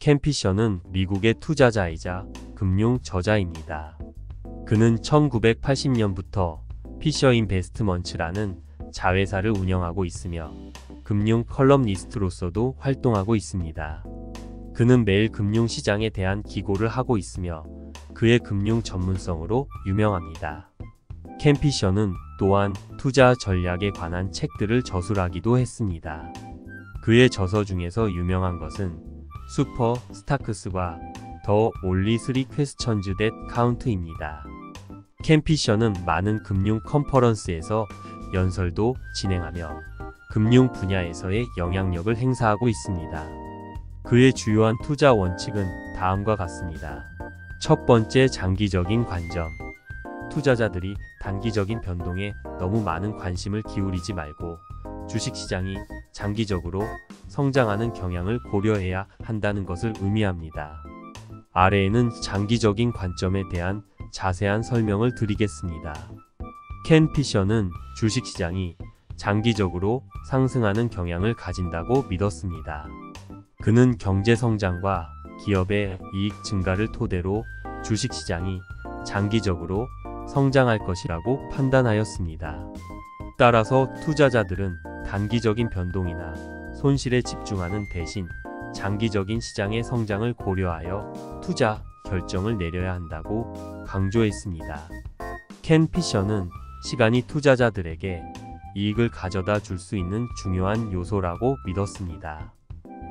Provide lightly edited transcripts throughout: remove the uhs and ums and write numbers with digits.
켄 피셔는 미국의 투자자이자 금융 저자입니다. 그는 1980년부터 피셔 인베스트먼츠라는 자회사를 운영하고 있으며 금융 컬럼니스트로서도 활동하고 있습니다. 그는 매일 금융시장에 대한 기고를 하고 있으며 그의 금융 전문성으로 유명합니다. 켄 피셔는 또한 투자 전략에 관한 책들을 저술하기도 했습니다. 그의 저서 중에서 유명한 것은 슈퍼 스타크스와 더 올리 3 퀘스천즈 댓 카운트입니다. 켄 피셔는 많은 금융 컨퍼런스에서 연설도 진행하며 금융 분야에서의 영향력을 행사하고 있습니다. 그의 주요한 투자 원칙은 다음과 같습니다. 첫 번째, 장기적인 관점. 투자자들이 단기적인 변동에 너무 많은 관심을 기울이지 말고 주식시장이 장기적으로 성장하는 경향을 고려해야 한다는 것을 의미합니다. 아래에는 장기적인 관점에 대한 자세한 설명을 드리겠습니다. 켄 피셔는 주식시장이 장기적으로 상승하는 경향을 가진다고 믿었습니다. 그는 경제 성장과 기업의 이익 증가를 토대로 주식시장이 장기적으로 성장할 것이라고 판단하였습니다. 따라서 투자자들은 단기적인 변동이나 손실에 집중하는 대신 장기적인 시장의 성장을 고려하여 투자 결정을 내려야 한다고 강조했습니다. 켄 피셔는 시간이 투자자들에게 이익을 가져다 줄 수 있는 중요한 요소라고 믿었습니다.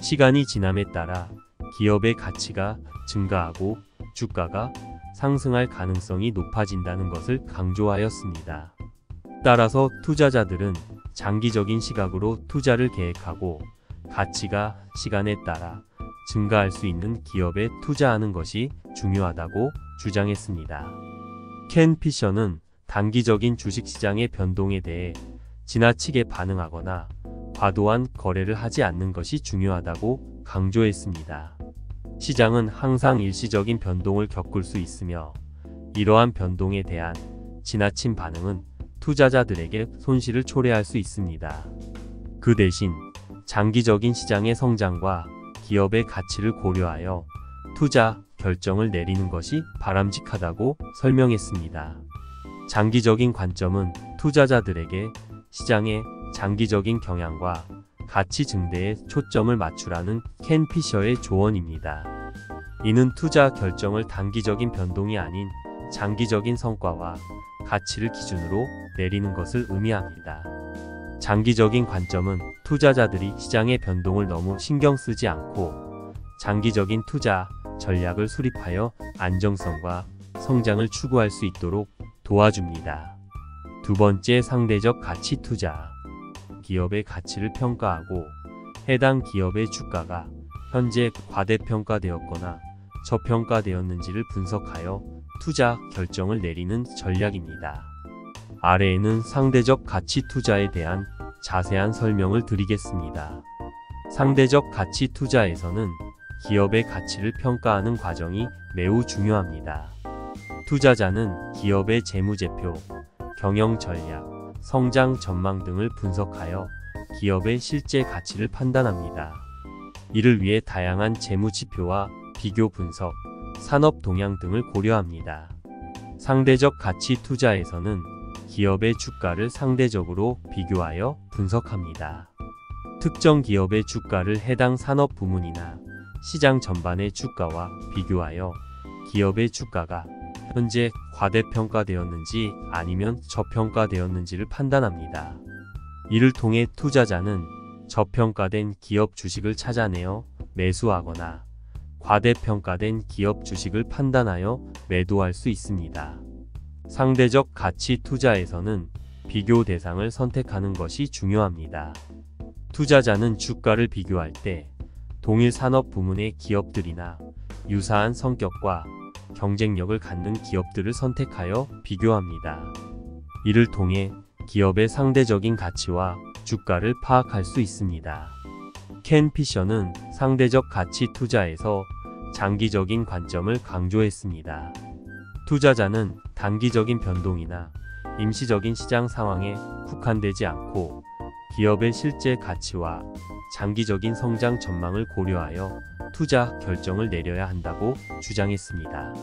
시간이 지남에 따라 기업의 가치가 증가하고 주가가 상승할 가능성이 높아진다는 것을 강조하였습니다. 따라서 투자자들은 장기적인 시각으로 투자를 계획하고 가치가 시간에 따라 증가할 수 있는 기업에 투자하는 것이 중요하다고 주장했습니다. 켄 피셔는 단기적인 주식시장의 변동에 대해 지나치게 반응하거나 과도한 거래를 하지 않는 것이 중요하다고 강조했습니다. 시장은 항상 일시적인 변동을 겪을 수 있으며 이러한 변동에 대한 지나친 반응은 투자자들에게 손실을 초래할 수 있습니다. 그 대신 장기적인 시장의 성장과 기업의 가치를 고려하여 투자 결정을 내리는 것이 바람직하다고 설명했습니다. 장기적인 관점은 투자자들에게 시장의 장기적인 경향과 가치 증대에 초점을 맞추라는 켄 피셔의 조언입니다. 이는 투자 결정을 단기적인 변동이 아닌 장기적인 성과와 가치를 기준으로 내리는 것을 의미합니다. 장기적인 관점은 투자자들이 시장의 변동을 너무 신경 쓰지 않고 장기적인 투자 전략을 수립하여 안정성과 성장을 추구할 수 있도록 도와줍니다. 두 번째, 상대적 가치 투자. 기업의 가치를 평가하고 해당 기업의 주가가 현재 과대평가되었거나 저평가되었는지를 분석하여 투자 결정을 내리는 전략입니다. 아래에는 상대적 가치 투자에 대한 자세한 설명을 드리겠습니다. 상대적 가치 투자에서는 기업의 가치를 평가하는 과정이 매우 중요합니다. 투자자는 기업의 재무제표, 경영 전략, 성장 전망 등을 분석하여 기업의 실제 가치를 판단합니다. 이를 위해 다양한 재무 지표와 비교 분석, 산업 동향 등을 고려합니다. 상대적 가치 투자에서는 기업의 주가를 상대적으로 비교하여 분석합니다. 특정 기업의 주가를 해당 산업 부문이나 시장 전반의 주가와 비교하여 기업의 주가가 현재 과대평가되었는지 아니면 저평가되었는지를 판단합니다. 이를 통해 투자자는 저평가된 기업 주식을 찾아내어 매수하거나 과대평가된 기업 주식을 판단하여 매도할 수 있습니다. 상대적 가치 투자에서는 비교 대상을 선택하는 것이 중요합니다. 투자자는 주가를 비교할 때 동일 산업 부문의 기업들이나 유사한 성격과 경쟁력을 갖는 기업들을 선택하여 비교합니다. 이를 통해 기업의 상대적인 가치와 주가를 파악할 수 있습니다. 켄 피셔는 상대적 가치 투자에서 장기적인 관점을 강조했습니다. 투자자는 단기적인 변동이나 임시적인 시장 상황에 국한되지 않고 기업의 실제 가치와 장기적인 성장 전망을 고려하여 투자 결정을 내려야 한다고 주장했습니다.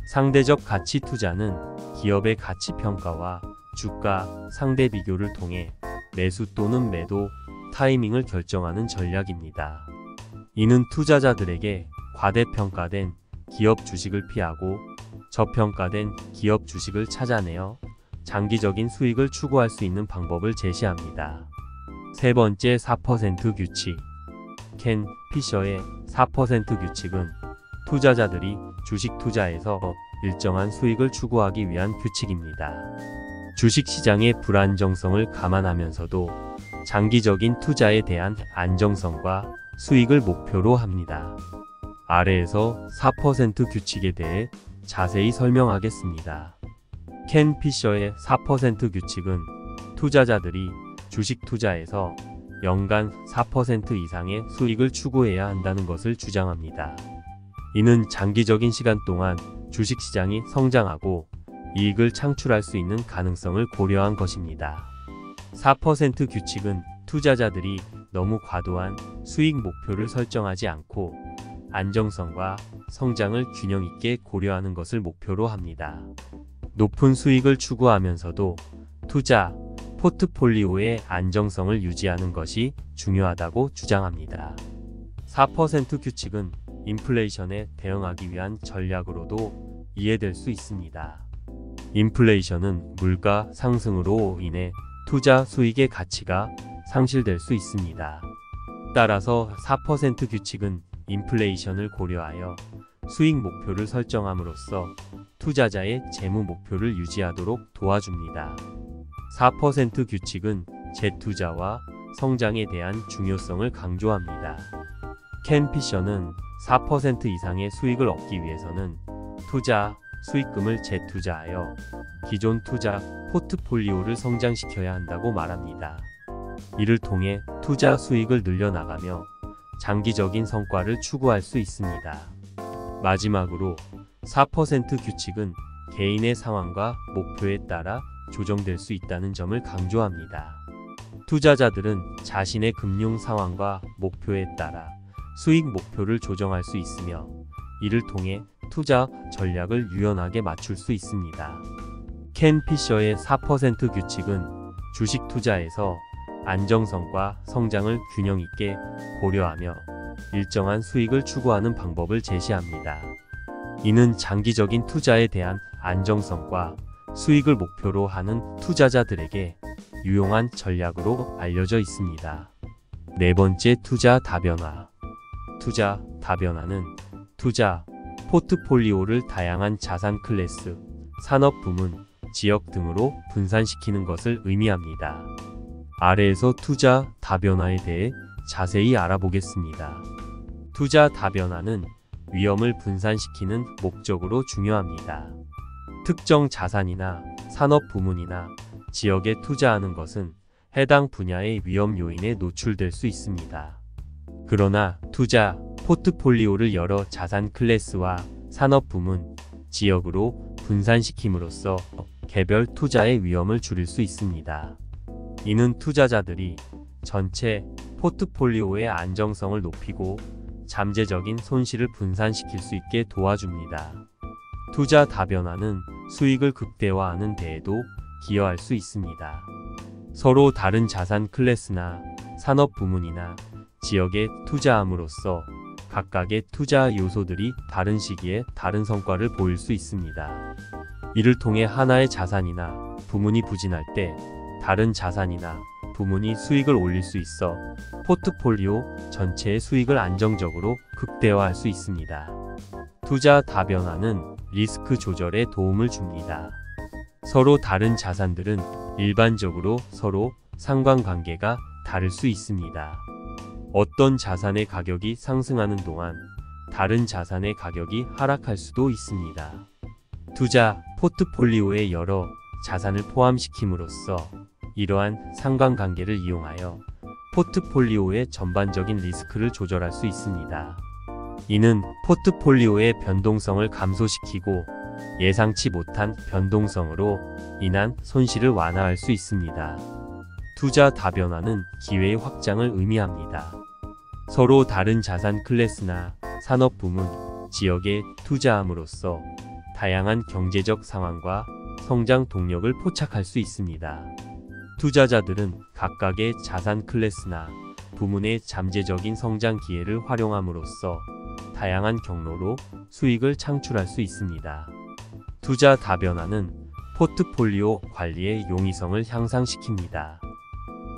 상대적 가치 투자는 기업의 가치 평가와 주가 상대 비교를 통해 매수 또는 매도 타이밍을 결정하는 전략입니다. 이는 투자자들에게 과대평가된 기업 주식을 피하고 저평가된 기업 주식을 찾아내어 장기적인 수익을 추구할 수 있는 방법을 제시합니다. 세 번째, 4% 규칙. 켄 피셔의 4% 규칙은 투자자들이 주식 투자에서 일정한 수익을 추구하기 위한 규칙입니다. 주식시장의 불안정성을 감안하면서도 장기적인 투자에 대한 안정성과 수익을 목표로 합니다. 아래에서 4% 규칙에 대해 자세히 설명하겠습니다. 켄 피셔의 4% 규칙은 투자자들이 주식 투자에서 연간 4% 이상의 수익을 추구해야 한다는 것을 주장합니다. 이는 장기적인 시간 동안 주식시장이 성장하고 이익을 창출할 수 있는 가능성을 고려한 것입니다. 4% 규칙은 투자자들이 너무 과도한 수익 목표를 설정하지 않고 안정성과 성장을 균형 있게 고려하는 것을 목표로 합니다. 높은 수익을 추구하면서도 투자 포트폴리오의 안정성을 유지하는 것이 중요하다고 주장합니다. 4% 규칙은 인플레이션에 대응하기 위한 전략으로도 이해될 수 있습니다. 인플레이션은 물가 상승으로 인해 투자 수익의 가치가 상실될 수 있습니다. 따라서 4% 규칙은 인플레이션을 고려하여 수익 목표를 설정함으로써 투자자의 재무 목표를 유지하도록 도와줍니다. 4% 규칙은 재투자와 성장에 대한 중요성을 강조합니다. 켄 피셔는 4% 이상의 수익을 얻기 위해서는 투자 수익금을 재투자하여 기존 투자 포트폴리오를 성장시켜야 한다고 말합니다. 이를 통해 투자 수익을 늘려나가며 장기적인 성과를 추구할 수 있습니다. 마지막으로 4% 규칙은 개인의 상황과 목표에 따라 조정될 수 있다는 점을 강조합니다. 투자자들은 자신의 금융 상황과 목표에 따라 수익 목표를 조정할 수 있으며 이를 통해 투자 전략을 유연하게 맞출 수 있습니다. 켄 피셔의 4% 규칙은 주식 투자에서 안정성과 성장을 균형 있게 고려하며 일정한 수익을 추구하는 방법을 제시합니다. 이는 장기적인 투자에 대한 안정성과 수익을 목표로 하는 투자자들에게 유용한 전략으로 알려져 있습니다. 네 번째, 투자 다변화. 투자 다변화는 투자 포트폴리오를 다양한 자산 클래스, 산업 부문, 지역 등으로 분산시키는 것을 의미합니다. 아래에서 투자 다변화에 대해 자세히 알아보겠습니다. 투자 다변화는 위험을 분산시키는 목적으로 중요합니다. 특정 자산이나 산업 부문이나 지역에 투자하는 것은 해당 분야의 위험 요인에 노출될 수 있습니다. 그러나 투자 포트폴리오를 여러 자산 클래스와 산업 부문, 지역으로 분산시킴으로써 개별 투자의 위험을 줄일 수 있습니다. 이는 투자자들이 전체 포트폴리오의 안정성을 높이고 잠재적인 손실을 분산시킬 수 있게 도와줍니다. 투자 다변화는 수익을 극대화하는 데에도 기여할 수 있습니다. 서로 다른 자산 클래스나 산업 부문이나 지역에 투자함으로써 각각의 투자 요소들이 다른 시기에 다른 성과를 보일 수 있습니다. 이를 통해 하나의 자산이나 부문이 부진할 때 다른 자산이나 부문이 수익을 올릴 수 있어 포트폴리오 전체의 수익을 안정적으로 극대화할 수 있습니다. 투자 다변화는 리스크 조절에 도움을 줍니다. 서로 다른 자산들은 일반적으로 서로 상관관계가 다를 수 있습니다. 어떤 자산의 가격이 상승하는 동안 다른 자산의 가격이 하락할 수도 있습니다. 투자 포트폴리오에 여러 자산을 포함시킴으로써 이러한 상관관계를 이용하여 포트폴리오의 전반적인 리스크를 조절할 수 있습니다. 이는 포트폴리오의 변동성을 감소시키고 예상치 못한 변동성으로 인한 손실을 완화할 수 있습니다. 투자 다변화는 기회의 확장을 의미합니다. 서로 다른 자산 클래스나 산업 부문, 지역에 투자함으로써 다양한 경제적 상황과 성장 동력을 포착할 수 있습니다. 투자자들은 각각의 자산 클래스나 부문의 잠재적인 성장 기회를 활용함으로써 다양한 경로로 수익을 창출할 수 있습니다. 투자 다변화는 포트폴리오 관리의 용이성을 향상시킵니다.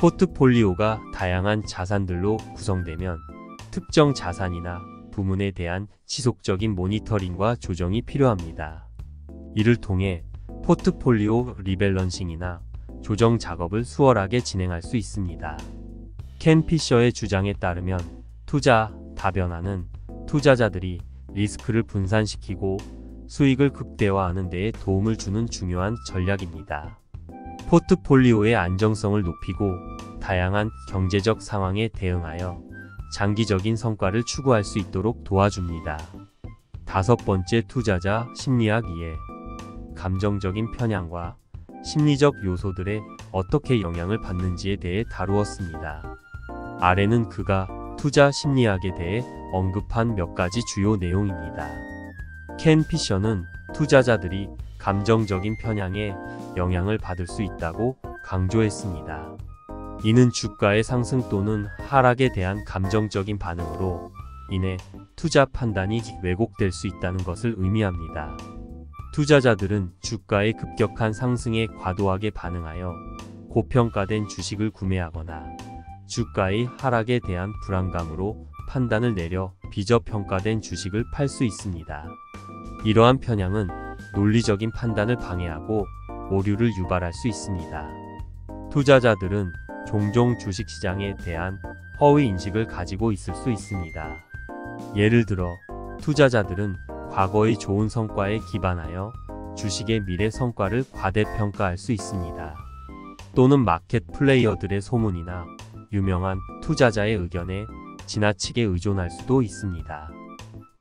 포트폴리오가 다양한 자산들로 구성되면 특정 자산이나 부문에 대한 지속적인 모니터링과 조정이 필요합니다. 이를 통해 포트폴리오 리밸런싱이나 조정 작업을 수월하게 진행할 수 있습니다. 켄 피셔의 주장에 따르면 투자 다변화는 투자자들이 리스크를 분산시키고 수익을 극대화하는 데에 도움을 주는 중요한 전략입니다. 포트폴리오의 안정성을 높이고 다양한 경제적 상황에 대응하여 장기적인 성과를 추구할 수 있도록 도와줍니다. 다섯 번째, 투자자 심리학 이해. 감정적인 편향과 심리적 요소들에 어떻게 영향을 받는지에 대해 다루었습니다. 아래는 그가 투자 심리학에 대해 언급한 몇 가지 주요 내용입니다. 켄 피셔는 투자자들이 감정적인 편향에 영향을 받을 수 있다고 강조했습니다. 이는 주가의 상승 또는 하락에 대한 감정적인 반응으로 인해 투자 판단이 왜곡될 수 있다는 것을 의미합니다. 투자자들은 주가의 급격한 상승에 과도하게 반응하여 고평가된 주식을 구매하거나 주가의 하락에 대한 불안감으로 판단을 내려 비저평가된 주식을 팔 수 있습니다. 이러한 편향은 논리적인 판단을 방해하고 오류를 유발할 수 있습니다. 투자자들은 종종 주식시장에 대한 허위 인식을 가지고 있을 수 있습니다. 예를 들어 투자자들은 과거의 좋은 성과에 기반하여 주식의 미래 성과를 과대평가할 수 있습니다. 또는 마켓 플레이어들의 소문이나 유명한 투자자의 의견에 지나치게 의존할 수도 있습니다.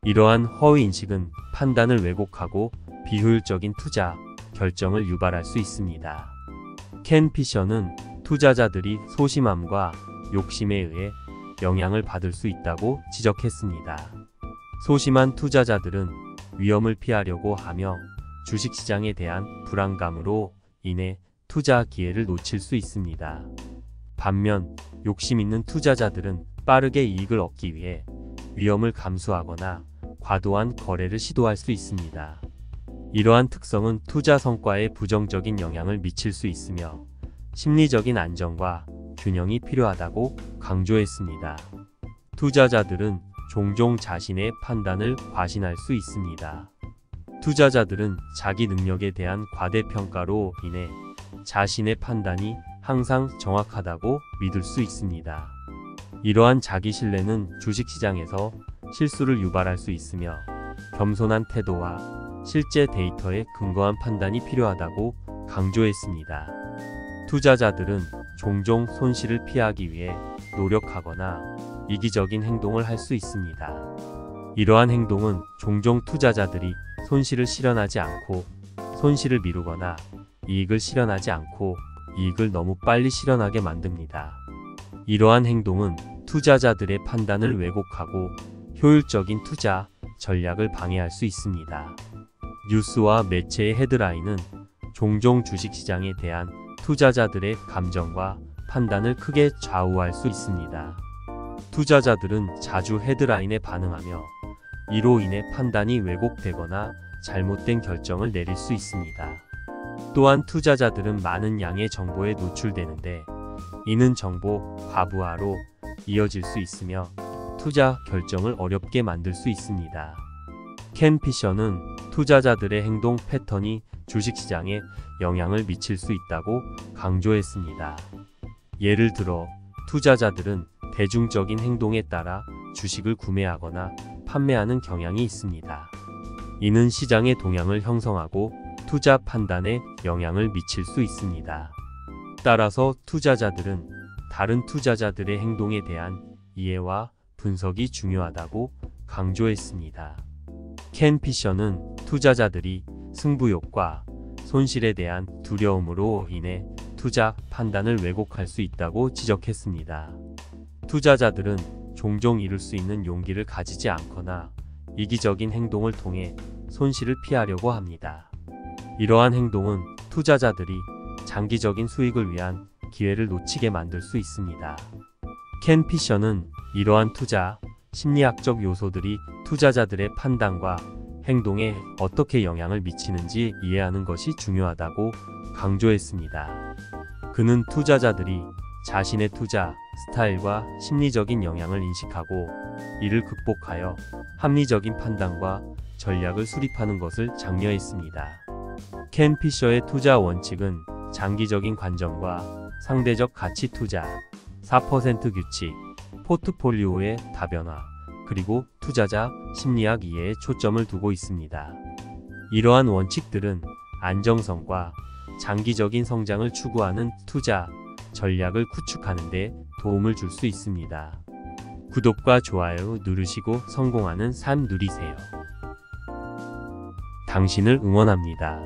이러한 허위인식은 판단을 왜곡하고 비효율적인 투자 결정을 유발할 수 있습니다. 켄 피셔는 투자자들이 소심함과 욕심에 의해 영향을 받을 수 있다고 지적했습니다. 소심한 투자자들은 위험을 피하려고 하며 주식시장에 대한 불안감으로 인해 투자 기회를 놓칠 수 있습니다. 반면 욕심 있는 투자자들은 빠르게 이익을 얻기 위해 위험을 감수하거나 과도한 거래를 시도할 수 있습니다. 이러한 특성은 투자 성과에 부정적인 영향을 미칠 수 있으며 심리적인 안정과 균형이 필요하다고 강조했습니다. 투자자들은 종종 자신의 판단을 과신할 수 있습니다. 투자자들은 자기 능력에 대한 과대평가로 인해 자신의 판단이 항상 정확하다고 믿을 수 있습니다. 이러한 자기 신뢰는 주식시장에서 실수를 유발할 수 있으며 겸손한 태도와 실제 데이터에 근거한 판단이 필요하다고 강조했습니다. 투자자들은 종종 손실을 피하기 위해 노력하거나 이기적인 행동을 할 수 있습니다. 이러한 행동은 종종 투자자들이 손실을 실현하지 않고 손실을 미루거나 이익을 실현하지 않고 이익을 너무 빨리 실현하게 만듭니다. 이러한 행동은 투자자들의 판단을 왜곡하고 효율적인 투자 전략을 방해할 수 있습니다. 뉴스와 매체의 헤드라인은 종종 주식시장에 대한 투자자들의 감정과 판단을 크게 좌우할 수 있습니다. 투자자들은 자주 헤드라인에 반응하며 이로 인해 판단이 왜곡되거나 잘못된 결정을 내릴 수 있습니다. 또한 투자자들은 많은 양의 정보에 노출되는데 이는 정보 과부하로 이어질 수 있으며 투자 결정을 어렵게 만들 수 있습니다. 켄 피셔는 투자자들의 행동 패턴이 주식시장에 영향을 미칠 수 있다고 강조했습니다. 예를 들어 투자자들은 대중적인 행동에 따라 주식을 구매하거나 판매하는 경향이 있습니다. 이는 시장의 동향을 형성하고 투자 판단에 영향을 미칠 수 있습니다. 따라서 투자자들은 다른 투자자들의 행동에 대한 이해와 분석이 중요하다고 강조했습니다. 켄 피셔는 투자자들이 승부욕과 손실에 대한 두려움으로 인해 투자 판단을 왜곡할 수 있다고 지적했습니다. 투자자들은 종종 이룰 수 있는 용기를 가지지 않거나 이기적인 행동을 통해 손실을 피하려고 합니다. 이러한 행동은 투자자들이 장기적인 수익을 위한 기회를 놓치게 만들 수 있습니다. 켄 피셔는 이러한 투자 심리학적 요소들이 투자자들의 판단과 행동에 어떻게 영향을 미치는지 이해하는 것이 중요하다고 강조했습니다. 그는 투자자들이 자신의 투자 스타일과 심리적인 영향을 인식하고 이를 극복하여 합리적인 판단과 전략을 수립하는 것을 장려했습니다. 켄 피셔의 투자 원칙은 장기적인 관점과 상대적 가치 투자, 4% 규칙, 포트폴리오의 다변화, 그리고 투자자 심리학 이해에 초점을 두고 있습니다. 이러한 원칙들은 안정성과 장기적인 성장을 추구하는 투자 전략을 구축하는 데 도움을 줄 수 있습니다. 구독과 좋아요 누르시고 성공하는 삶 누리세요. 당신을 응원합니다.